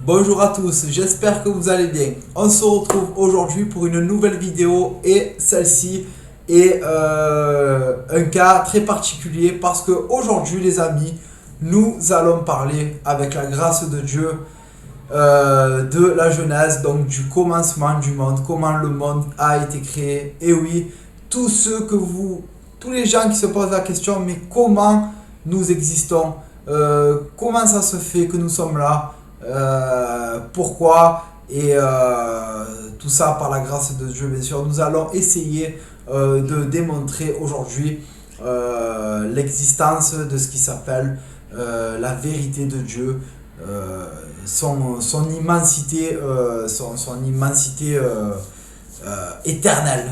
Bonjour à tous, j'espère que vous allez bien. On se retrouve aujourd'hui pour une nouvelle vidéo et celle-ci est un cas très particulier parce que aujourd'hui les amis, nous allons parler avec la grâce de Dieu de la Genèse, donc du commencement du monde, comment le monde a été créé. Et oui, tous les gens qui se posent la question, mais comment nous existons, comment ça se fait que nous sommes là, pourquoi, et tout ça par la grâce de Dieu, bien sûr. Nous allons essayer de démontrer aujourd'hui l'existence de ce qui s'appelle la vérité de Dieu, son immensité, son immensité éternelle.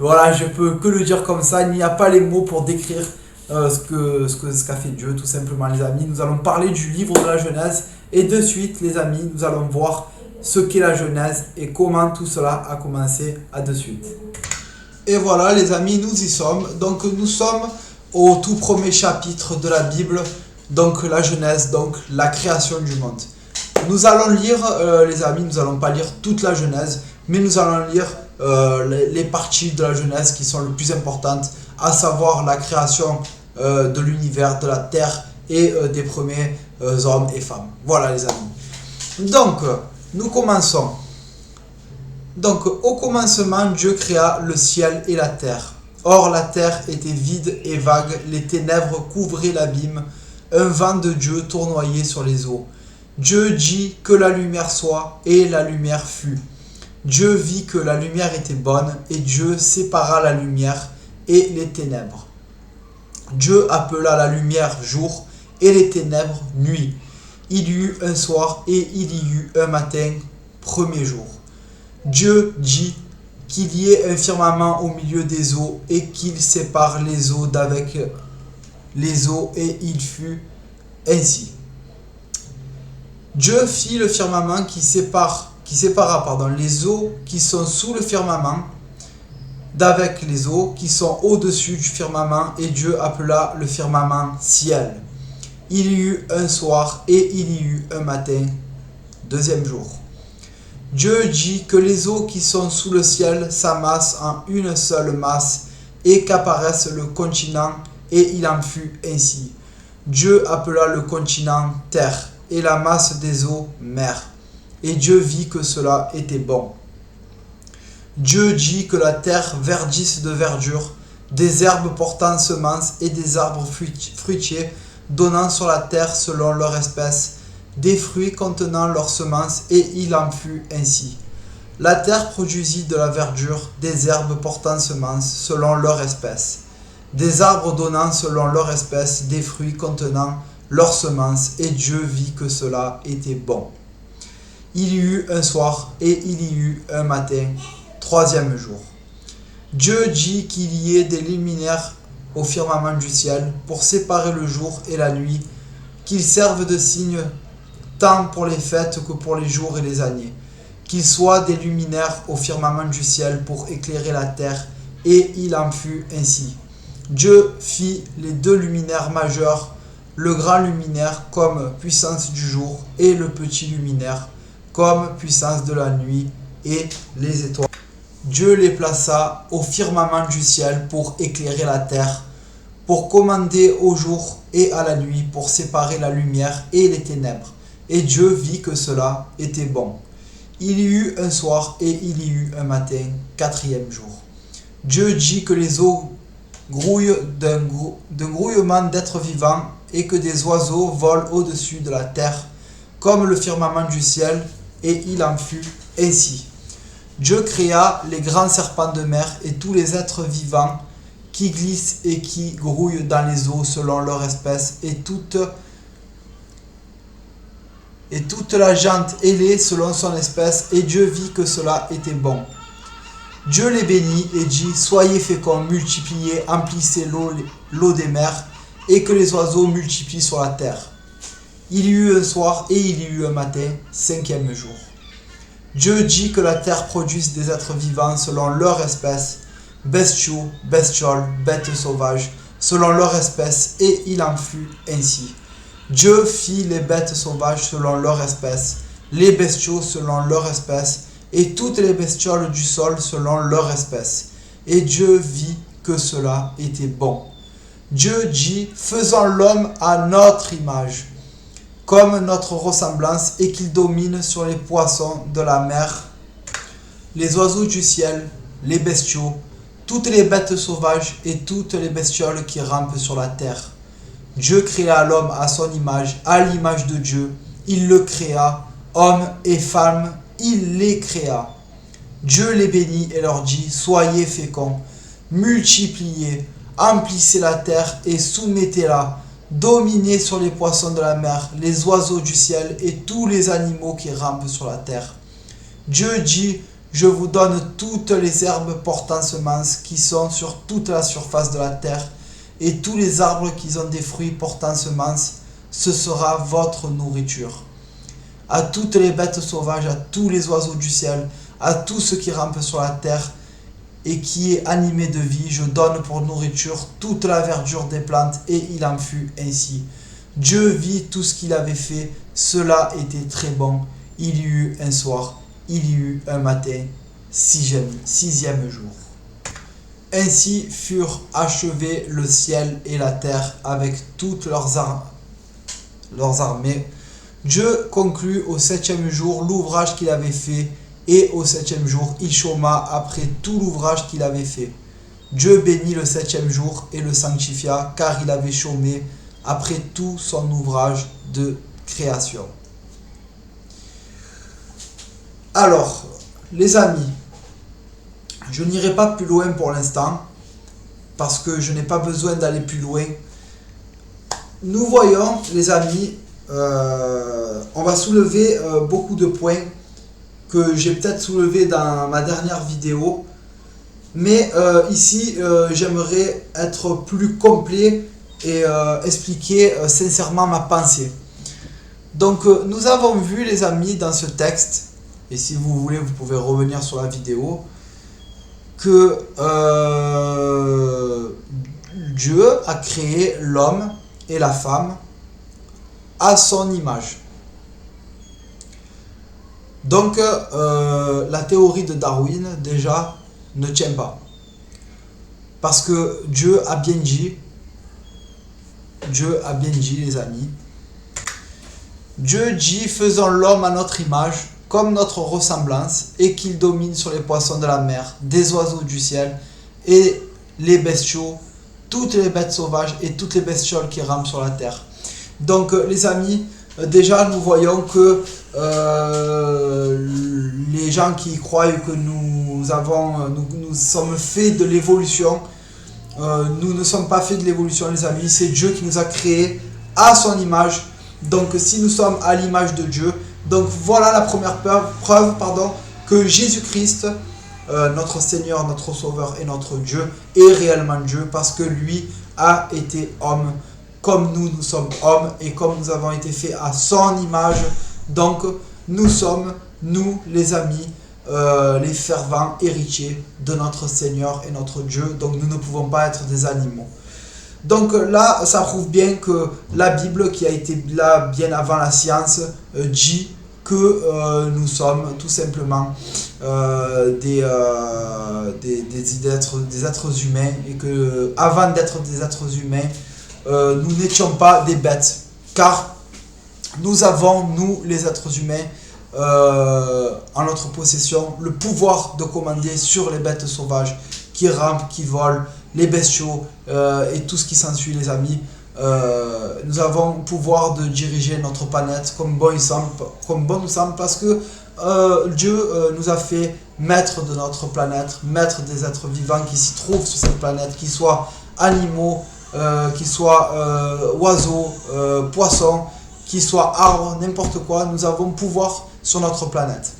Voilà, je peux que le dire comme ça. Il n'y a pas les mots pour décrire ce qu'a fait Dieu, tout simplement, les amis. Nous allons parler du livre de la Genèse et de suite, les amis, nous allons voir ce qu'est la Genèse et comment tout cela a commencé. À de suite. Et voilà, les amis, nous y sommes. Donc, nous sommes au tout premier chapitre de la Bible, donc la Genèse, donc la création du monde. Nous allons lire, les amis, nous allons pas lire toute la Genèse, mais nous allons lire les parties de la Genèse qui sont les plus importantes, à savoir la création de l'univers, de la terre et des premiers hommes et femmes. Voilà, les amis. Donc, nous commençons. Donc, au commencement, Dieu créa le ciel et la terre. Or, la terre était vide et vague, les ténèbres couvraient l'abîme, un vent de Dieu tournoyait sur les eaux. Dieu dit que la lumière soit, et la lumière fut. Dieu vit que la lumière était bonne, et Dieu sépara la lumière et les ténèbres. Dieu appela la lumière jour, et les ténèbres nuit. Il y eut un soir, et il y eut un matin, premier jour. Dieu dit qu'il y ait un firmament au milieu des eaux, et qu'il sépare les eaux d'avec les eaux, et il fut ainsi. Dieu fit le firmament qui sépara les eaux qui sont sous le firmament d'avec les eaux qui sont au-dessus du firmament, et Dieu appela le firmament ciel. Il y eut un soir et il y eut un matin, deuxième jour. Dieu dit que les eaux qui sont sous le ciel s'amassent en une seule masse et qu'apparaisse le continent, et il en fut ainsi. Dieu appela le continent terre et la masse des eaux mer. Et Dieu vit que cela était bon. Dieu dit que la terre verdisse de verdure, des herbes portant semences et des arbres fruitiers donnant sur la terre selon leur espèce, des fruits contenant leurs semences, et il en fut ainsi. La terre produisit de la verdure, des herbes portant semences selon leur espèce, des arbres donnant selon leur espèce des fruits contenant leurs semences, et Dieu vit que cela était bon. Il y eut un soir et il y eut un matin, troisième jour. Dieu dit qu'il y ait des luminaires au firmament du ciel pour séparer le jour et la nuit, qu'ils servent de signes tant pour les fêtes que pour les jours et les années, qu'ils soient des luminaires au firmament du ciel pour éclairer la terre, et il en fut ainsi. Dieu fit les deux luminaires majeurs, le grand luminaire comme puissance du jour et le petit luminaire comme puissance de la nuit, et les étoiles. Dieu les plaça au firmament du ciel pour éclairer la terre, pour commander au jour et à la nuit, pour séparer la lumière et les ténèbres. Et Dieu vit que cela était bon. Il y eut un soir et il y eut un matin, quatrième jour. Dieu dit que les eaux grouillent d'un grouillement d'êtres vivants, et que des oiseaux volent au-dessus de la terre, comme le firmament du ciel, et il en fut ainsi. Dieu créa les grands serpents de mer et tous les êtres vivants qui glissent et qui grouillent dans les eaux selon leur espèce, et toute la jante ailée selon son espèce, et Dieu vit que cela était bon. Dieu les bénit et dit: soyez féconds, multipliez, emplissez l'eau des mers, et que les oiseaux multiplient sur la terre. Il y eut un soir et il y eut un matin, cinquième jour. Dieu dit que la terre produise des êtres vivants selon leur espèce, bestiaux, bestioles, bêtes sauvages, selon leur espèce, et il en fut ainsi. Dieu fit les bêtes sauvages selon leur espèce, les bestiaux selon leur espèce, et toutes les bestioles du sol selon leur espèce. Et Dieu vit que cela était bon. Dieu dit, faisons l'homme à notre image, comme notre ressemblance, et qu'il domine sur les poissons de la mer, les oiseaux du ciel, les bestiaux, toutes les bêtes sauvages et toutes les bestioles qui rampent sur la terre. Dieu créa l'homme à son image, à l'image de Dieu. Il le créa, hommes et femmes, il les créa. Dieu les bénit et leur dit, soyez féconds, multipliez, emplissez la terre et soumettez-la, dominez sur les poissons de la mer, les oiseaux du ciel et tous les animaux qui rampent sur la terre. Dieu dit, je vous donne toutes les herbes portant semence qui sont sur toute la surface de la terre, et tous les arbres qui ont des fruits portant semence, ce sera votre nourriture. À toutes les bêtes sauvages, à tous les oiseaux du ciel, à tout ce qui rampe sur la terre et qui est animé de vie, je donne pour nourriture toute la verdure des plantes, et il en fut ainsi. Dieu vit tout ce qu'il avait fait, cela était très bon. Il y eut un soir, il y eut un matin, sixième jour. Ainsi furent achevés le ciel et la terre avec toutes leurs armées. Dieu conclut au septième jour l'ouvrage qu'il avait fait, et au septième jour il chôma après tout l'ouvrage qu'il avait fait. Dieu bénit le septième jour et le sanctifia, car il avait chômé après tout son ouvrage de création. Alors, les amis, je n'irai pas plus loin pour l'instant, parce que je n'ai pas besoin d'aller plus loin. Nous voyons, les amis, on va soulever beaucoup de points que j'ai peut-être soulevés dans ma dernière vidéo. Mais ici, j'aimerais être plus complet et expliquer sincèrement ma pensée. Donc, nous avons vu, les amis, dans ce texte, et si vous voulez, vous pouvez revenir sur la vidéo, que Dieu a créé l'homme et la femme à son image. Donc, la théorie de Darwin, déjà, ne tient pas. Parce que Dieu a bien dit, les amis, Dieu dit, faisons l'homme à notre image, comme notre ressemblance, et qu'il domine sur les poissons de la mer, des oiseaux du ciel, et les bestiaux, toutes les bêtes sauvages et toutes les bestioles qui rampent sur la terre. Donc, les amis, déjà, nous voyons que les gens qui croient que nous sommes faits de l'évolution, nous ne sommes pas faits de l'évolution, les amis. C'est Dieu qui nous a créés à son image. Donc, si nous sommes à l'image de Dieu, donc voilà la première preuve, que Jésus-Christ, notre Seigneur, notre Sauveur et notre Dieu, est réellement Dieu, parce que lui a été homme, comme nous sommes hommes, et comme nous avons été faits à son image. Donc nous sommes, nous les amis, les fervents héritiers de notre Seigneur et notre Dieu. Donc nous ne pouvons pas être des animaux. Donc là, ça prouve bien que la Bible, qui a été là bien avant la science, dit que nous sommes tout simplement des êtres humains, et que avant d'être des êtres humains, nous n'étions pas des bêtes, car nous avons, nous les êtres humains, en notre possession le pouvoir de commander sur les bêtes sauvages qui rampent, qui volent, les bestiaux et tout ce qui s'ensuit, les amis. Nous avons le pouvoir de diriger notre planète comme bon nous semble, parce que Dieu nous a fait maître de notre planète, maître des êtres vivants qui s'y trouvent sur cette planète, qu'ils soient animaux, qu'ils soient oiseaux, poissons, qu'ils soient arbres, n'importe quoi. Nous avons pouvoir sur notre planète.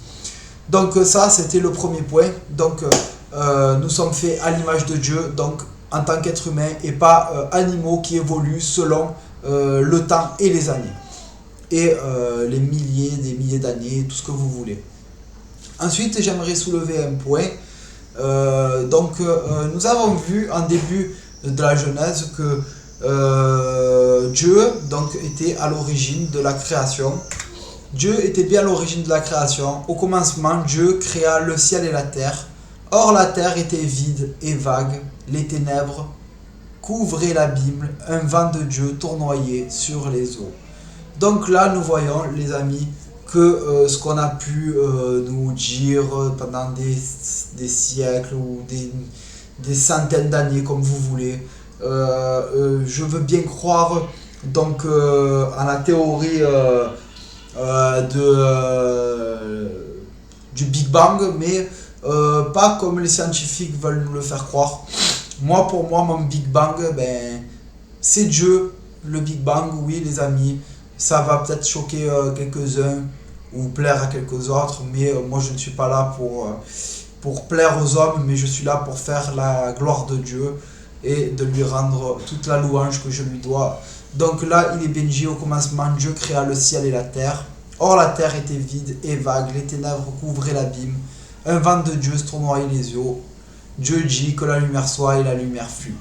Donc ça, c'était le premier point. Donc nous sommes faits à l'image de Dieu, donc en tant qu'être humain, et pas animaux qui évoluent selon le temps et les années, et les milliers d'années, tout ce que vous voulez. Ensuite, j'aimerais soulever un point. Nous avons vu en début de la Genèse que Dieu donc était à l'origine de la création. Dieu était bien à l'origine de la création. Au commencement, Dieu créa le ciel et la terre. Or la terre était vide et vague, les ténèbres couvraient l'abîme, un vent de Dieu tournoyait sur les eaux. Donc là, nous voyons, les amis, que ce qu'on a pu nous dire pendant des siècles ou des centaines d'années, comme vous voulez, je veux bien croire donc à la théorie du Big Bang, mais pas comme les scientifiques veulent nous le faire croire. Moi, pour moi, mon Big Bang, c'est Dieu. Le Big Bang, oui, les amis, ça va peut-être choquer quelques-uns ou plaire à quelques autres, mais moi, je ne suis pas là pour plaire aux hommes, mais je suis là pour faire la gloire de Dieu et de lui rendre toute la louange que je lui dois. Donc là, il est bien dit, au commencement, Dieu créa le ciel et la terre. Or, la terre était vide et vague, les ténèbres couvraient l'abîme. Un vent de Dieu se tournoyait les eaux. Dieu dit que la lumière soit et la lumière fut.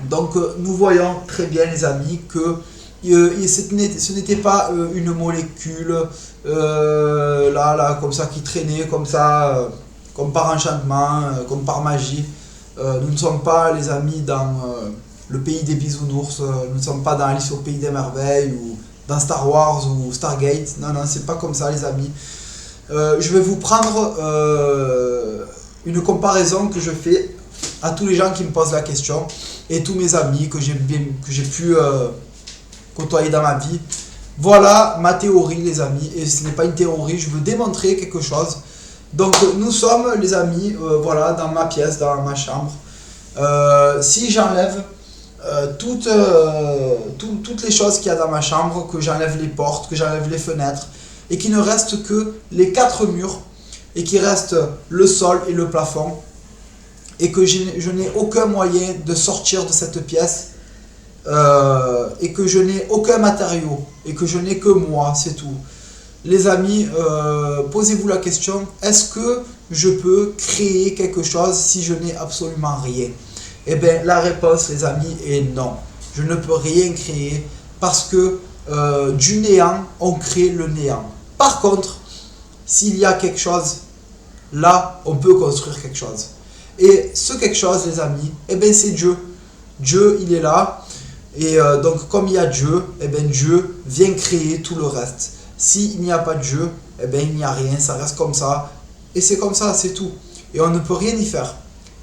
Donc nous voyons très bien, les amis, que ce n'était pas une molécule là comme ça qui traînait comme ça, comme par enchantement, comme par magie. Nous ne sommes pas, les amis, dans le pays des bisounours, nous ne sommes pas dans Alice au pays des merveilles ou dans Star Wars ou Stargate. Non, c'est pas comme ça, les amis. Je vais vous prendre une comparaison que je fais à tous les gens qui me posent la question et tous mes amis que j'ai pu côtoyer dans ma vie. Voilà ma théorie, les amis, et ce n'est pas une théorie, je veux démontrer quelque chose. Donc nous sommes, les amis, voilà, dans ma pièce, dans ma chambre. Si j'enlève toutes les choses qu'il y a dans ma chambre, que j'enlève les portes, que j'enlève les fenêtres, et qu'il ne reste que les 4 murs, et qu'il reste le sol et le plafond, et que je n'ai aucun moyen de sortir de cette pièce, et que je n'ai aucun matériau, et que je n'ai que moi, c'est tout. Les amis, posez-vous la question, est-ce que je peux créer quelque chose si je n'ai absolument rien? Eh bien, la réponse, les amis, est non. Je ne peux rien créer parce que du néant, on crée le néant. Par contre, s'il y a quelque chose, là, on peut construire quelque chose. Et ce quelque chose, les amis, eh bien, c'est Dieu. Dieu, il est là. Et donc, comme il y a Dieu, eh bien, Dieu vient créer tout le reste. S'il n'y a pas de Dieu, eh bien, il n'y a rien, ça reste comme ça. Et c'est comme ça, c'est tout. Et on ne peut rien y faire.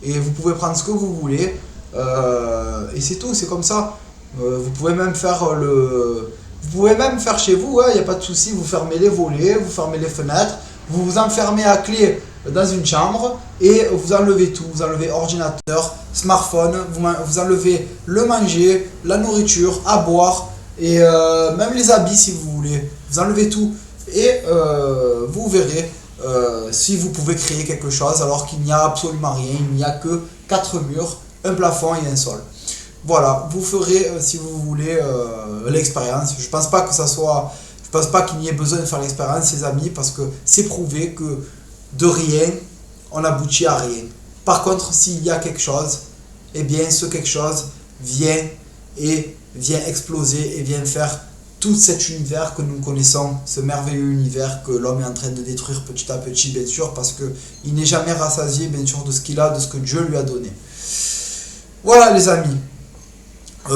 Et vous pouvez prendre ce que vous voulez. Et c'est tout, c'est comme ça. Vous pouvez même faire Vous pouvez même faire chez vous, il n'y a pas de souci. Vous fermez les volets, vous fermez les fenêtres, vous vous enfermez à clé dans une chambre et vous enlevez tout. Vous enlevez ordinateur, smartphone, vous enlevez le manger, la nourriture, à boire et même les habits si vous voulez. Vous enlevez tout et vous verrez si vous pouvez créer quelque chose alors qu'il n'y a absolument rien. Il n'y a que 4 murs, un plafond et un sol. Voilà, vous ferez si vous voulez l'expérience. Je pense pas qu'il n'y ait besoin de faire l'expérience, les amis, parce que c'est prouvé que de rien, on aboutit à rien. Par contre, s'il y a quelque chose, eh bien, ce quelque chose vient exploser et vient faire tout cet univers que nous connaissons, ce merveilleux univers que l'homme est en train de détruire petit à petit, bien sûr, parce qu'il n'est jamais rassasié, bien sûr, de ce qu'il a, de ce que Dieu lui a donné. Voilà, les amis. Nous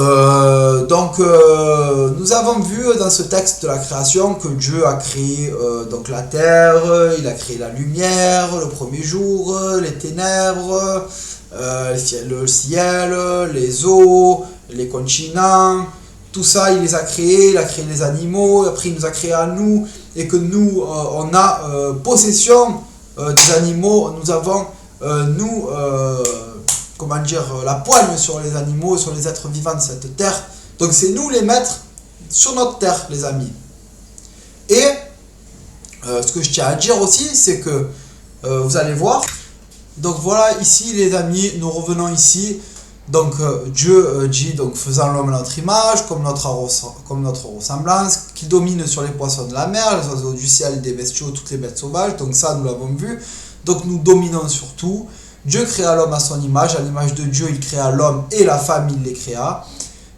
avons vu dans ce texte de la création que Dieu a créé donc la terre, il a créé la lumière le premier jour, les ténèbres, le ciel, les eaux, les continents, tout ça il les a créés, il a créé les animaux, après il nous a créés à nous, et que nous on a possession des animaux, nous avons la poigne sur les animaux, sur les êtres vivants de cette terre. Donc c'est nous les maîtres sur notre terre, les amis. Et ce que je tiens à dire aussi, c'est que vous allez voir. Donc voilà, ici les amis, nous revenons ici. Donc Dieu dit, donc faisant l'homme à notre image, comme notre ressemblance, qui domine sur les poissons de la mer, les oiseaux du ciel, des bestiaux, toutes les bêtes sauvages. Donc ça, nous l'avons vu. Donc nous dominons sur tout. Dieu créa l'homme à son image, à l'image de Dieu il créa l'homme et la femme il les créa.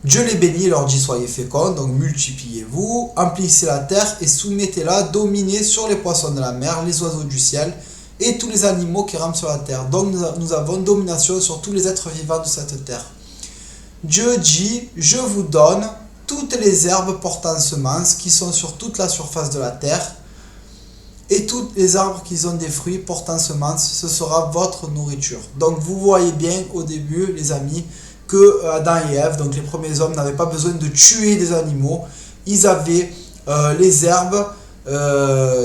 Dieu les bénit et leur dit soyez féconds, donc multipliez-vous, emplissez la terre et soumettez-la, dominez sur les poissons de la mer, les oiseaux du ciel et tous les animaux qui rampent sur la terre. Donc nous avons domination sur tous les êtres vivants de cette terre. Dieu dit, je vous donne toutes les herbes portant semence qui sont sur toute la surface de la terre et tous les arbres qui ont des fruits portant semence, ce sera votre nourriture. Donc vous voyez bien au début les amis que Adam et Ève, donc les premiers hommes, n'avaient pas besoin de tuer des animaux. Ils avaient les herbes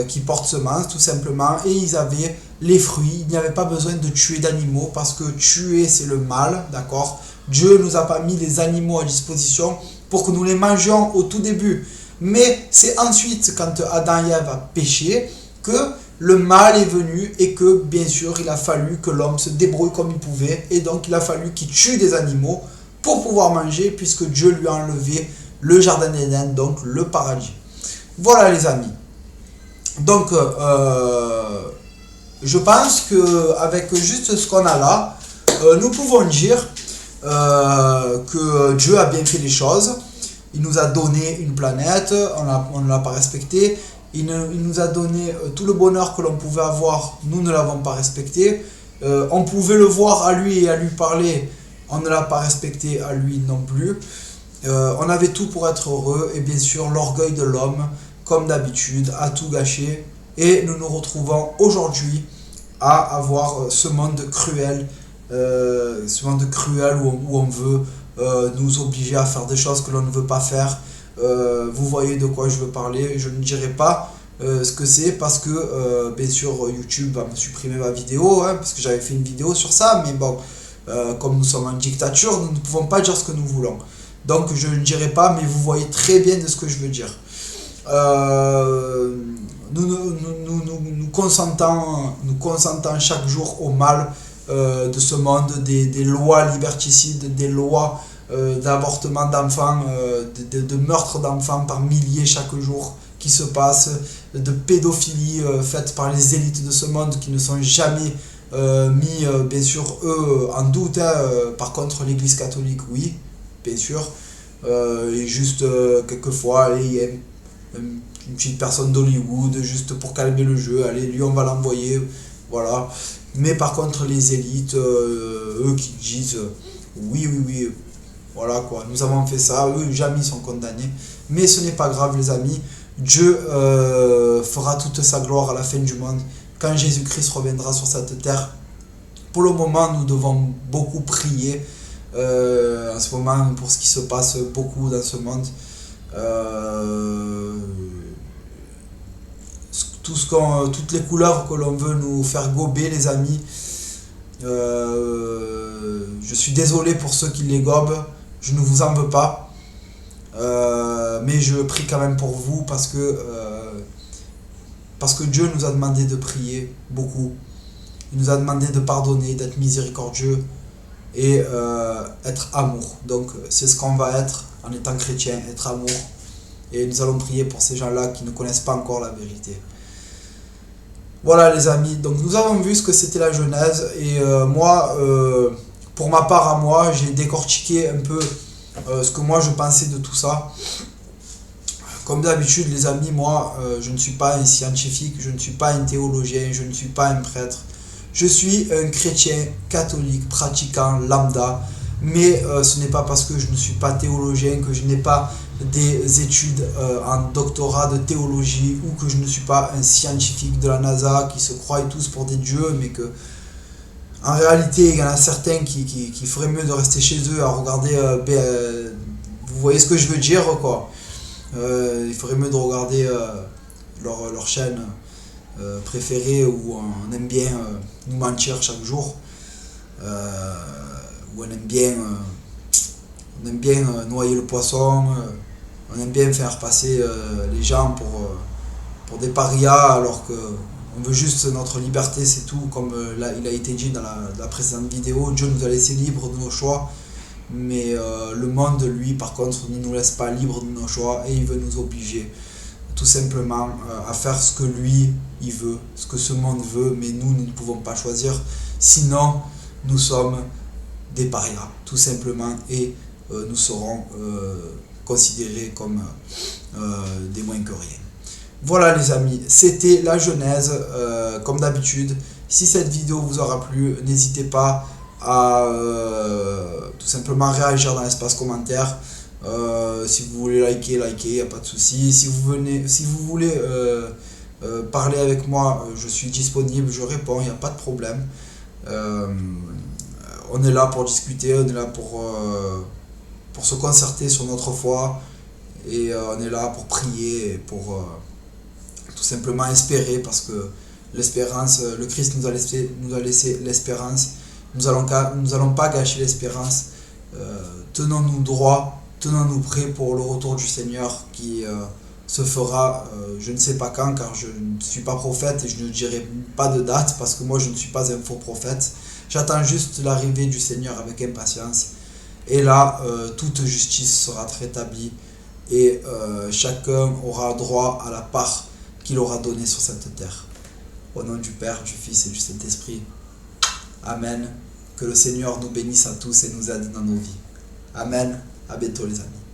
qui portent semence tout simplement et ils avaient les fruits. Il n'y avait pas besoin de tuer d'animaux parce que tuer c'est le mal, d'accord. Dieu nous a pas mis les animaux à disposition pour que nous les mangions au tout début. Mais c'est ensuite quand Adam et Ève a péché que le mal est venu et que bien sûr il a fallu que l'homme se débrouille comme il pouvait et donc il a fallu qu'il tue des animaux pour pouvoir manger puisque Dieu lui a enlevé le jardin d'Éden, donc le paradis. Voilà les amis. Donc je pense qu'avec juste ce qu'on a là, nous pouvons dire que Dieu a bien fait les choses. Il nous a donné une planète, on ne l'a pas respectée. Il nous a donné tout le bonheur que l'on pouvait avoir, nous ne l'avons pas respecté. On pouvait le voir à lui et à lui parler, on ne l'a pas respecté à lui non plus. On avait tout pour être heureux et bien sûr l'orgueil de l'homme, comme d'habitude, a tout gâché. Et nous nous retrouvons aujourd'hui à avoir ce monde cruel, où on veut nous obliger à faire des choses que l'on ne veut pas faire. Vous voyez de quoi je veux parler. Je ne dirai pas ce que c'est parce que bien sûr YouTube va me supprimer ma vidéo parce que j'avais fait une vidéo sur ça, mais bon, comme nous sommes en dictature, nous ne pouvons pas dire ce que nous voulons, donc je ne dirai pas, mais vous voyez très bien de ce que je veux dire. Nous consentons chaque jour au mal de ce monde, des lois liberticides, des lois d'avortement d'enfants, de meurtres d'enfants par milliers chaque jour qui se passent, de pédophilie faite par les élites de ce monde qui ne sont jamais mis, bien sûr, eux en doute. Par contre, l'église catholique, oui, bien sûr. Et juste quelquefois, allez, il y a une petite personne d'Hollywood, juste pour calmer le jeu, allez, lui on va l'envoyer, voilà. Mais par contre, les élites, eux qui disent oui, voilà quoi, nous avons fait ça, eux jamais ils sont condamnés. Mais ce n'est pas grave les amis, Dieu fera toute sa gloire à la fin du monde, quand Jésus-Christ reviendra sur cette terre. Pour le moment, nous devons beaucoup prier en ce moment pour ce qui se passe beaucoup dans ce monde. Toutes les couleurs que l'on veut nous faire gober les amis. Je suis désolé pour ceux qui les gobent, je ne vous en veux pas, mais je prie quand même pour vous parce que Dieu nous a demandé de prier beaucoup. Il nous a demandé de pardonner, d'être miséricordieux et être amour. Donc c'est ce qu'on va être en étant chrétien, être amour. Et nous allons prier pour ces gens-là qui ne connaissent pas encore la vérité. Voilà les amis, donc nous avons vu ce que c'était la Genèse et moi, pour ma part à moi, j'ai décortiqué un peu ce que moi je pensais de tout ça. Comme d'habitude les amis, moi je ne suis pas un scientifique, je ne suis pas un théologien, je ne suis pas un prêtre. Je suis un chrétien catholique pratiquant lambda, mais ce n'est pas parce que je ne suis pas théologien que je n'ai pas des études en doctorat de théologie ou que je ne suis pas un scientifique de la NASA qui se croient tous pour des dieux, mais que en réalité il y en a certains qui feraient mieux de rester chez eux à regarder vous voyez ce que je veux dire quoi. Il ferait mieux de regarder leur chaîne préférée où on aime bien nous mentir chaque jour, où on aime bien noyer le poisson, on aime bien faire passer les gens pour des parias alors qu'on veut juste notre liberté, c'est tout. Comme il a été dit dans la précédente vidéo, Dieu nous a laissé libres de nos choix, mais le monde lui par contre ne nous laisse pas libres de nos choix et il veut nous obliger. tout simplement à faire ce que lui, il veut, ce que ce monde veut, mais nous ne pouvons pas choisir, sinon nous sommes des parias, tout simplement, et nous serons considérés comme des moins que rien. Voilà les amis, c'était la Genèse, comme d'habitude. Si cette vidéo vous aura plu, n'hésitez pas à tout simplement réagir dans l'espace commentaire. Si vous voulez liker, il n'y a pas de souci. Si vous voulez parler avec moi, je suis disponible, je réponds, il n'y a pas de problème. On est là pour discuter, on est là pour se concerter sur notre foi, et on est là pour prier et pour tout simplement espérer, parce que l'espérance, le Christ nous a laissé l'espérance. Nous allons pas gâcher l'espérance. Tenons-nous droit, tenons-nous prêts pour le retour du Seigneur qui se fera, je ne sais pas quand, car je ne suis pas prophète et je ne dirai pas de date, parce que moi je ne suis pas un faux prophète. J'attends juste l'arrivée du Seigneur avec impatience. Et là, toute justice sera rétablie, et chacun aura droit à la part qu'il aura donnée sur cette terre. Au nom du Père, du Fils et du Saint-Esprit. Amen. Que le Seigneur nous bénisse à tous et nous aide dans nos vies. Amen. À bientôt les amis.